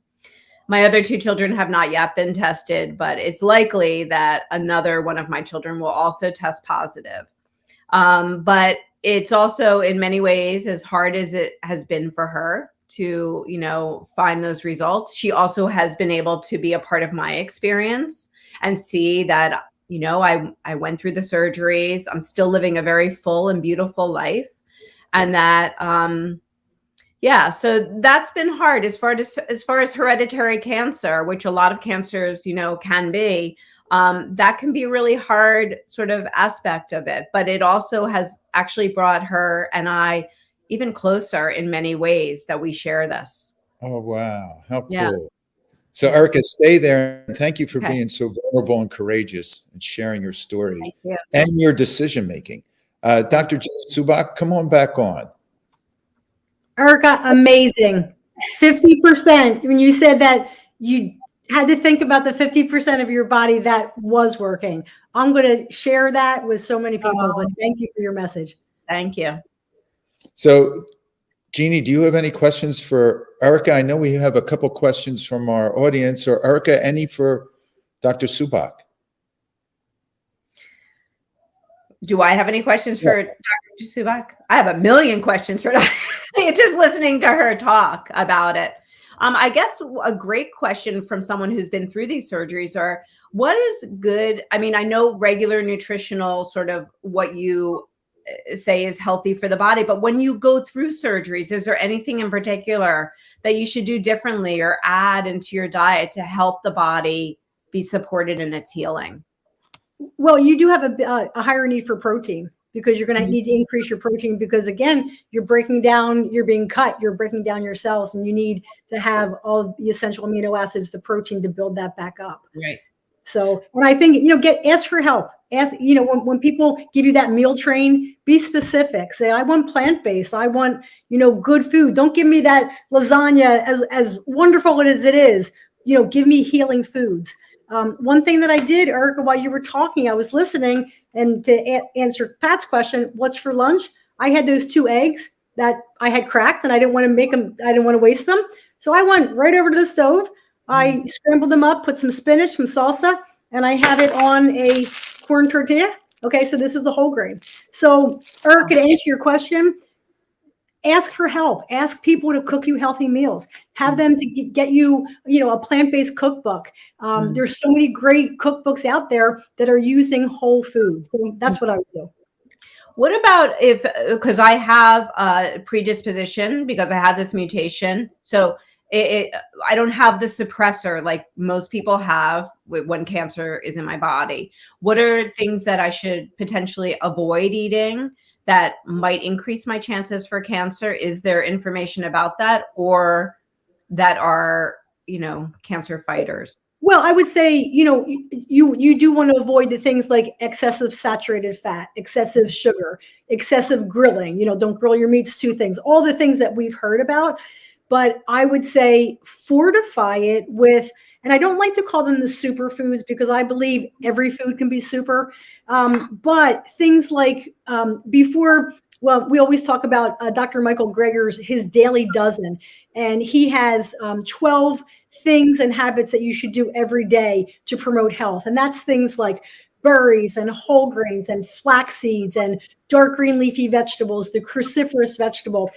My other two children have not yet been tested, but it's likely that another one of my children will also test positive. But it's also in many ways, as hard as it has been for her to, find those results, she also has been able to be a part of my experience and see that, I went through the surgeries. I'm still living a very full and beautiful life. And that, so that's been hard as far as hereditary cancer, which a lot of cancers, can be. That can be a really hard sort of aspect of it, but it also has actually brought her and I even closer in many ways that we share this. Oh, wow. How cool. Yeah. So Erika, stay there. And thank you for being so vulnerable and courageous and sharing your story and your decision-making. Dr. Jeanie Subach, come on back on. Erika, amazing. 50%. When you said that you had to think about the 50% of your body that was working. I'm going to share that with so many people, but thank you for your message. Thank you. So, Jeanie, do you have any questions for Erika? I know we have a couple questions from our audience. Or Erika, any for Dr. Subach? Do I have any questions for Dr. Subach? I have a million questions for Dr. Just listening to her talk about it. I guess a great question from someone who's been through these surgeries are, what is good? I mean, I know regular nutritional sort of what you say is healthy for the body, but when you go through surgeries, is there anything in particular that you should do differently or add into your diet to help the body be supported in its healing? Well, you do have a higher need for protein because you're going to need to increase your protein because, again, you're breaking down, you're being cut, you're breaking down your cells, and you need to have all of the essential amino acids, the protein to build that back up. Right. So, and I think, ask for help. Ask, when people give you that meal train, be specific. Say, I want plant-based. I want, good food. Don't give me that lasagna as wonderful as it is. Give me healing foods. One thing that I did, Erika, while you were talking, I was listening, and to answer Pat's question, what's for lunch? I had those 2 eggs that I had cracked, and I didn't want to make them. I didn't want to waste them. So I went right over to the stove. I scrambled them up, put some spinach, some salsa, and I have it on a corn tortilla. Okay, so this is a whole grain. So, Erika, to answer your question, ask for help. Ask people to cook you healthy meals. Have them to get you, a plant-based cookbook. There's so many great cookbooks out there that are using whole foods. So that's what I would do. What about because I have a predisposition because I have this mutation. So I don't have the suppressor like most people have when cancer is in my body. What are things that I should potentially avoid eating that might increase my chances for cancer? Is there information about that, or that are, cancer fighters? Well, I would say, you do want to avoid the things like excessive saturated fat, excessive sugar, excessive grilling. Don't grill your meats, 2 things, all the things that we've heard about. But I would say fortify it with, and I don't like to call them the superfoods because I believe every food can be super. But things like we always talk about Dr. Michael Greger's, his daily dozen, and he has 12 things and habits that you should do every day to promote health. And that's things like berries and whole grains and flax seeds and dark green leafy vegetables, the cruciferous vegetable.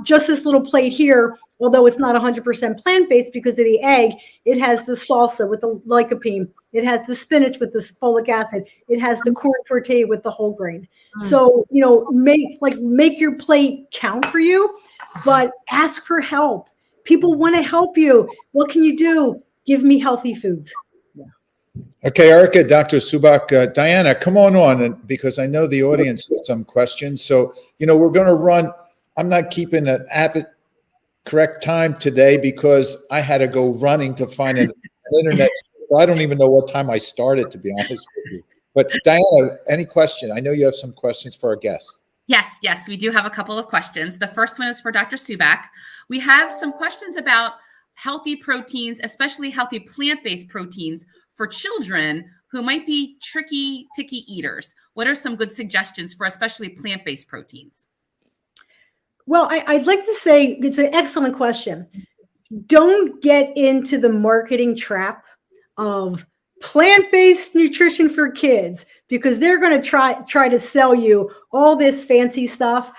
Just this little plate here, although it's not 100% plant-based because of the egg, it has the salsa with the lycopene. It has the spinach with the folic acid. It has the corn tortilla with the whole grain. So, make your plate count for you, but ask for help. People want to help you. What can you do? Give me healthy foods. Okay, Erika, Dr. Subach, Diana, come on, because I know the audience has some questions. So, we're going to run. I'm not keeping an correct time today because I had to go running to find an internet. I don't even know what time I started, to be honest with you. But Diana, any question? I know you have some questions for our guests. Yes, we do have a couple of questions. The first one is for Dr. Subach. We have some questions about healthy proteins, especially healthy plant-based proteins for children who might be picky eaters. What are some good suggestions for especially plant-based proteins? Well, I'd like to say it's an excellent question. Don't get into the marketing trap of plant-based nutrition for kids, because they're going to try to sell you all this fancy stuff.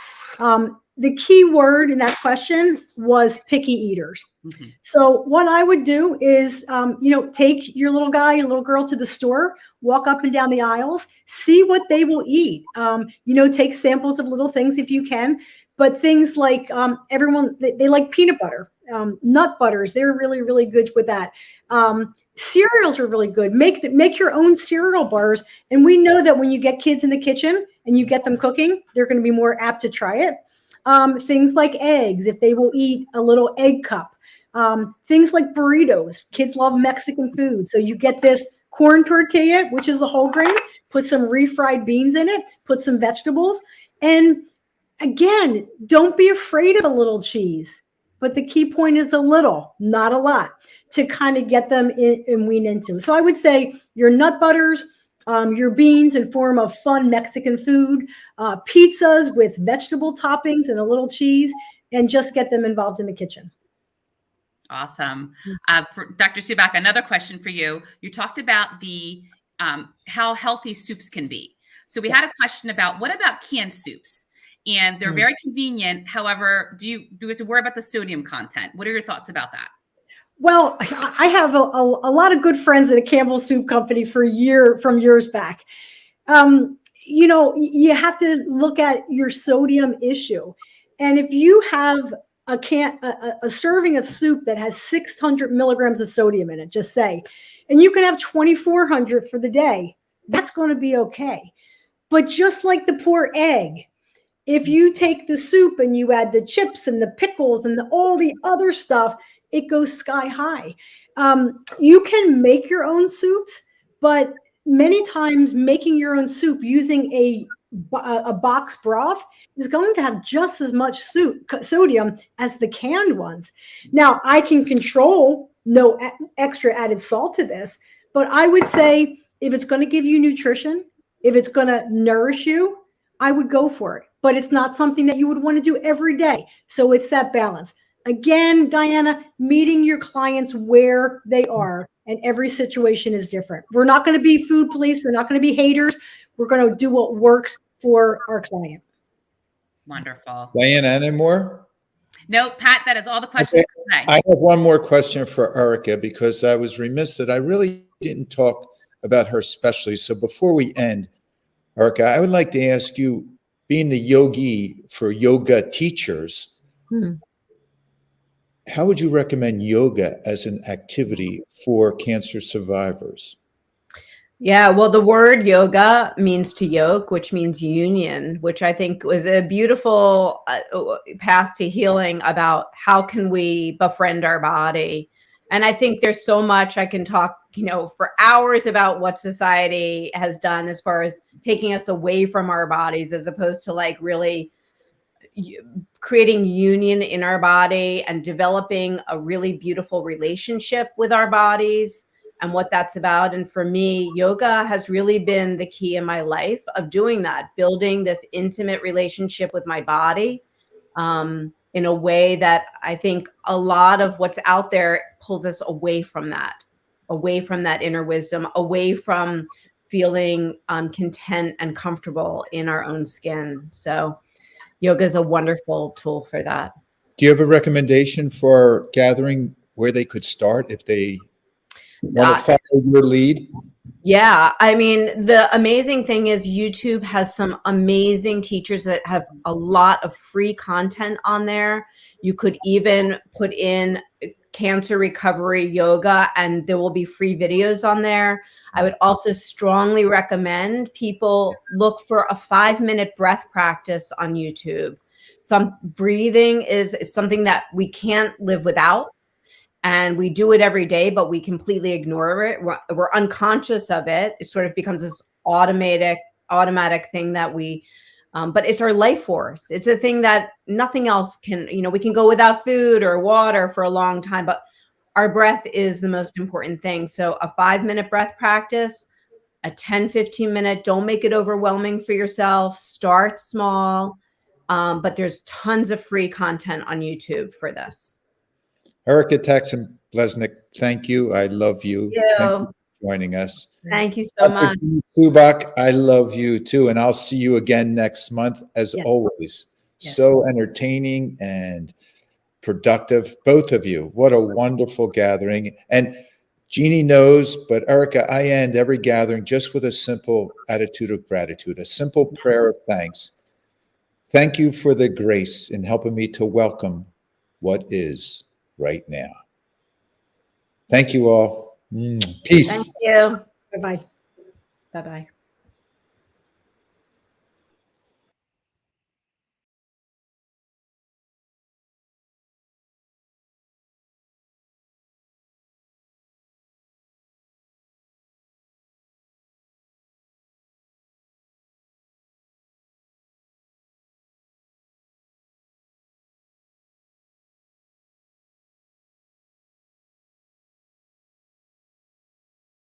The key word in that question was picky eaters. Mm-hmm. So what I would do is, take your little guy, your little girl to the store, walk up and down the aisles, see what they will eat. Take samples of little things if you can, but things like everyone, they like peanut butter, nut butters. They're really, really good with that. Cereals are really good. Make your own cereal bars. And we know that when you get kids in the kitchen and you get them cooking, they're going to be more apt to try it. Things like eggs, if they will eat a little egg cup. Things like burritos. Kids love Mexican food. So you get this corn tortilla, which is a whole grain, put some refried beans in it, put some vegetables. And again, don't be afraid of a little cheese. But the key point is a little, not a lot, to kind of get them in and wean into. So I would say your nut butters, your beans in form of fun Mexican food, pizzas with vegetable toppings and a little cheese, and just get them involved in the kitchen. Awesome. For Dr. Subach, another question for you. You talked about the how healthy soups can be. So we had a question about, what about canned soups? And they're very convenient. However, do you have to worry about the sodium content? What are your thoughts about that? Well, I have a lot of good friends at a Campbell's Soup Company from years back. You have to look at your sodium issue. And if you have a serving of soup that has 600 milligrams of sodium in it, just say, and you can have 2,400 for the day, that's going to be okay. But just like the poor egg, if you take the soup and you add the chips and the pickles and all the other stuff, it goes sky high. You can make your own soups, but many times making your own soup using a box broth is going to have just as much sodium as the canned ones. Now, I can control no extra added salt to this, but I would say if it's going to give you nutrition, if it's going to nourish you, I would go for it. But it's not something that you would want to do every day. So it's that balance. Again, Diana, meeting your clients where they are, and every situation is different. We're not going to be food police. We're not going to be haters. We're going to do what works for our client. Wonderful. Diana, any more? No, Pat, that is all the questions for today. I have one more question for Erika, because I was remiss that I really didn't talk about her specialty. So before we end, Erika, I would like to ask you, being the yogi for yoga teachers, how would you recommend yoga as an activity for cancer survivors? Yeah, well, the word yoga means to yoke, which means union, which I think was a beautiful path to healing about how can we befriend our body. And I think there's so much I can talk, for hours about what society has done as far as taking us away from our bodies, as opposed to like really creating union in our body and developing a really beautiful relationship with our bodies and what that's about. And for me, yoga has really been the key in my life of doing that, building this intimate relationship with my body in a way that I think a lot of what's out there pulls us away from that inner wisdom, away from feeling content and comfortable in our own skin. So yoga is a wonderful tool for that. Do you have a recommendation for gathering where they could start if they want to follow your lead? Yeah. I mean, the amazing thing is YouTube has some amazing teachers that have a lot of free content on there. You could even put in cancer recovery yoga and there will be free videos on there. I would also strongly recommend people look for a 5-minute breath practice on YouTube. Some breathing is something that we can't live without. And we do it every day, but we completely ignore it. We're unconscious of it. It sort of becomes this automatic thing that we, but it's our life force. It's a thing that nothing else can, we can go without food or water for a long time, but our breath is the most important thing. So a 5-minute breath practice, a 10, 15 minute, don't make it overwhelming for yourself. Start small. But there's tons of free content on YouTube for this. Erika Taxin Bleznik, thank you. I love you. Thank you for joining us. Thank you so much. Subach, I love you too. And I'll see you again next month, as Yes. always. Yes. So entertaining and productive, both of you. What a wonderful gathering. And Jeanie knows, but Erika, I end every gathering just with a simple attitude of gratitude, a simple prayer of thanks. Thank you for the grace in helping me to welcome what is right now. Thank you all. Peace. Thank you. Bye-bye. Bye-bye.